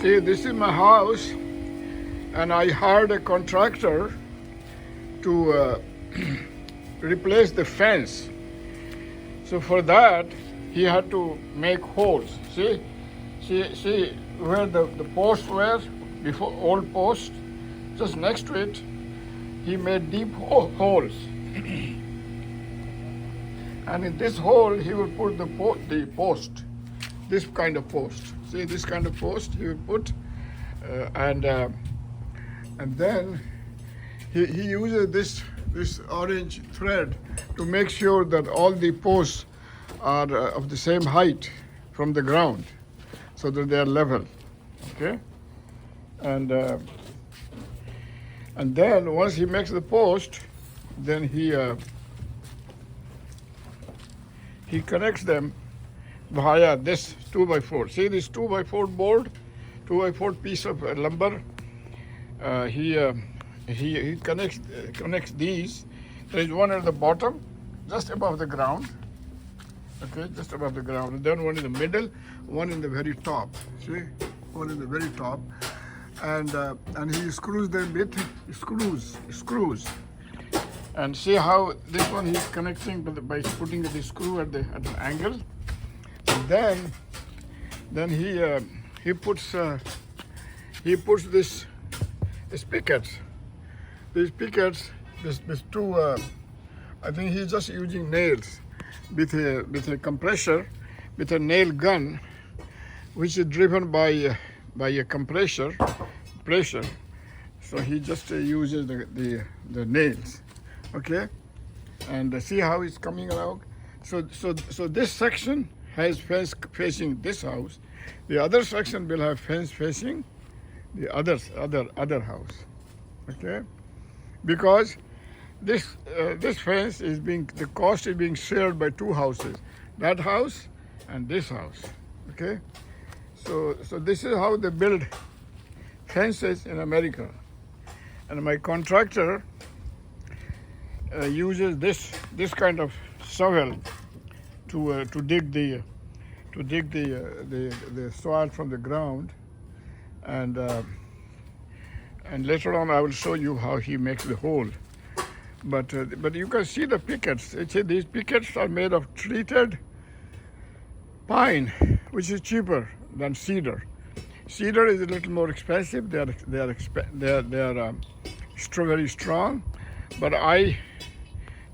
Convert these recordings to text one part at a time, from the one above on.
See, this is my house, and I hired a contractor to replace the fence. So for that, he had to make holes. See where the posts were before, old post, just next to it, he made deep holes. And in this hole, he would put the post, this kind of post. See, this kind of post he would put, and then he uses this orange thread to make sure that all the posts are of the same height from the ground, so that they are level. Okay, and then once he makes the post, then he connects them via this 2x4. See this 2x4 board, 2x4 piece of lumber. He connects these. There is one at the bottom, just above the ground. Okay, just above the ground. And then one in the middle, one in the very top. See, one in the very top, and he screws them with screws. And see how this one he's connecting by putting the screw at an angle. And then he puts this pickets. These pickets, this two. I think he's just using nails with a compressor, with a nail gun, which is driven by a compressor pressure. So he just uses the nails. Okay, and see how it's coming along. So this section has fence facing this house. The other section will have fence facing the other house. Okay, because this fence is the cost is being shared by two houses, that house and this house. Okay, so this is how they build fences in America, and my contractor uses this kind of shovel to dig the soil from the ground, and later on I will show you how he makes the hole. But you can see the pickets. These pickets are made of treated pine, which is cheaper than cedar. Cedar is a little more expensive. They are very strong, but I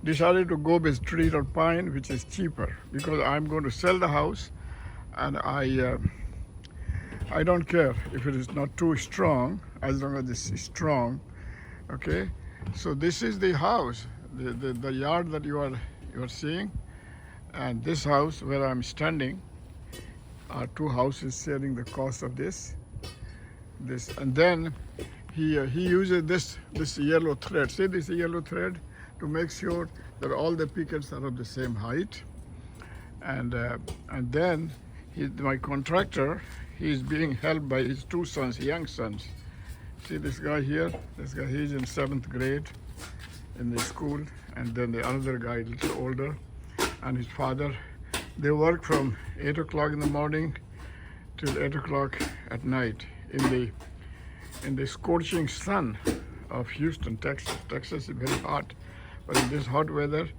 decided to go with treated pine, which is cheaper, because I'm going to sell the house, and I don't care if it is not too strong, as long as it's strong. Okay, so this is the house, the yard that you are seeing, and this house where I'm standing are two houses sharing the cost of this, and then he uses this yellow thread. See this yellow thread, to make sure that all the pickets are of the same height, and then my contractor, he's being helped by his two sons, young sons. See this guy here, he's in 7th grade in the school, and then the other guy a little older, and his father. They work from 8 o'clock in the morning till 8 o'clock at night in the scorching sun of Houston, Texas. Texas is very hot. But in this hot weather,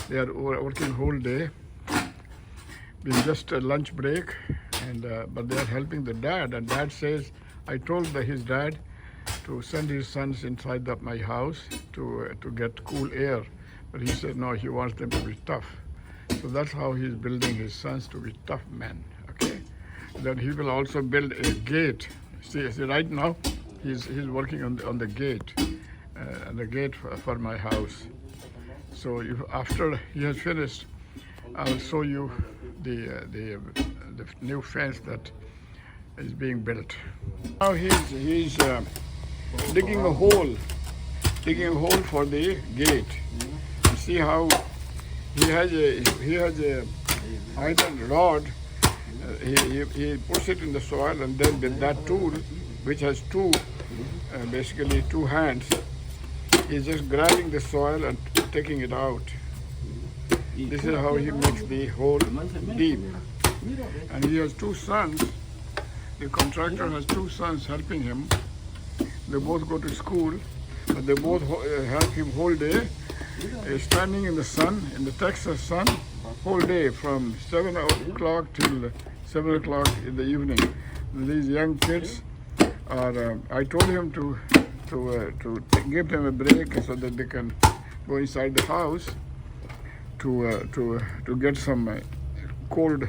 they are working whole day. Been just a lunch break, but they are helping the dad. And dad says, I told his dad to send his sons inside my house to get cool air. But he said no, he wants them to be tough. So that's how he's building his sons to be tough men. Okay. Then he will also build a gate. See right now, he's working on the gate, for my house. So after he has finished, I will show you the new fence that is being built. Now he's digging a hole for the gate. You see how he has a iron rod. He puts it in the soil, and then with that tool, which has basically two hands, he's just grabbing the soil and taking it out. This is how he makes the hole deep. And he has two sons The contractor has two sons helping him. They both go to school, but they both help him whole day, standing in the sun, in the Texas sun, whole day from 7 o'clock till 7 o'clock in the evening. These young kids are. I told him to give them a break so that they can go inside the house to get some cold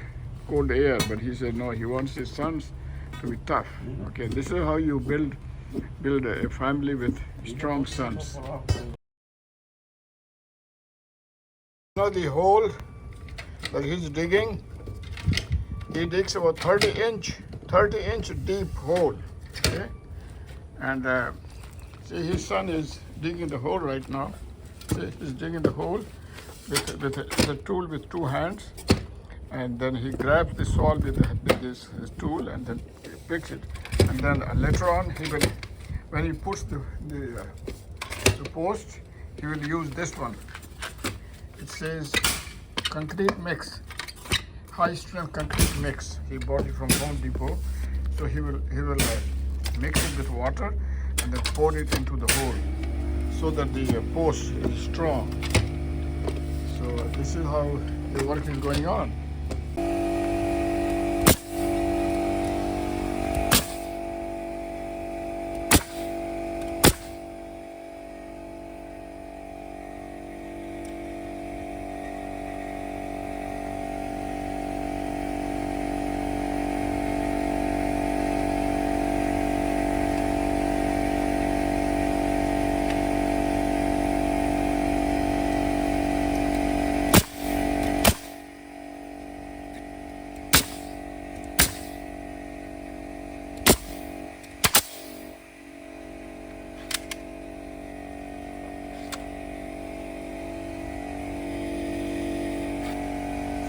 air. But he said no. He wants his sons to be tough. Okay, this is how you build a family with strong sons. Now the hole that he's digging, he digs about 30 inch deep hole. Okay, and see, his son is digging the hole right now. See, he's digging the hole with a tool with two hands, and then he grabs the soil with his tool and then picks it. And then later on, when he puts the post, he will use this one. It says concrete mix, high strength concrete mix. He bought it from Home Depot, so he will mix it with water and then pour it into the hole so that the post is strong. So this is how the work is going on.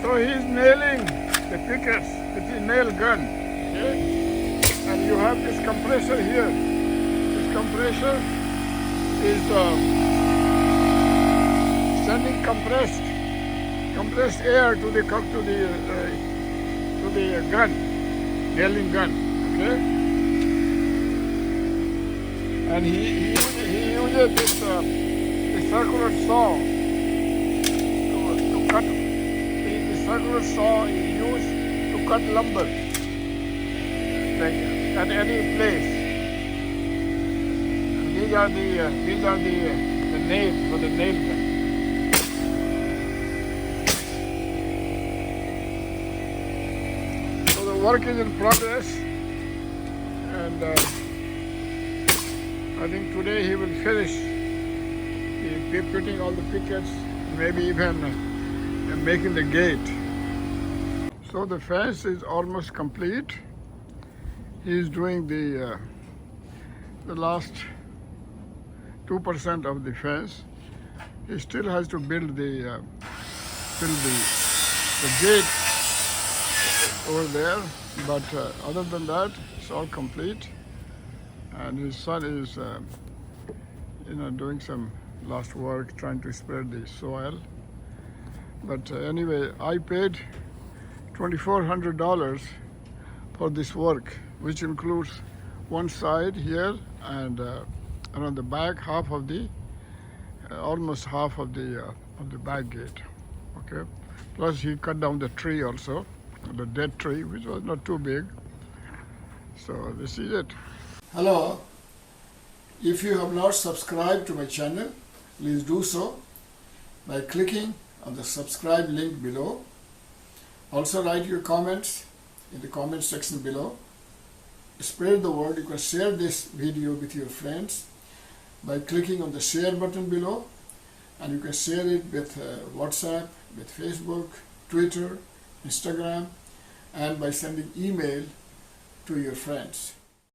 So he's nailing the pickets with his nail gun. Okay? And you have this compressor here. This compressor is sending compressed air to the gun, nailing gun. Okay? And he uses this circular saw to cut. Circular saw is used to cut lumber at any place. And these are the nails for the nail gun. So the work is in progress, and I think today he will finish putting all the pickets, maybe even making the gate. So the fence is almost complete. He is doing the last 2% of the fence. He still has to build the gate over there, but other than that, it's all complete. And his son is doing some last work, trying to spread the soil. But anyway, I paid $2,400 for this work, which includes one side here and on the back half of the almost half of the back gate. Okay. Plus he cut down the tree also, the dead tree, which was not too big. So this is it. Hello. If you have not subscribed to my channel, please do so by clicking on the subscribe link below. Also write your comments in the comment section below. Spread the word. You can share this video with your friends by clicking on the share button below, and you can share it with WhatsApp, with Facebook, Twitter, Instagram, and by sending email to your friends.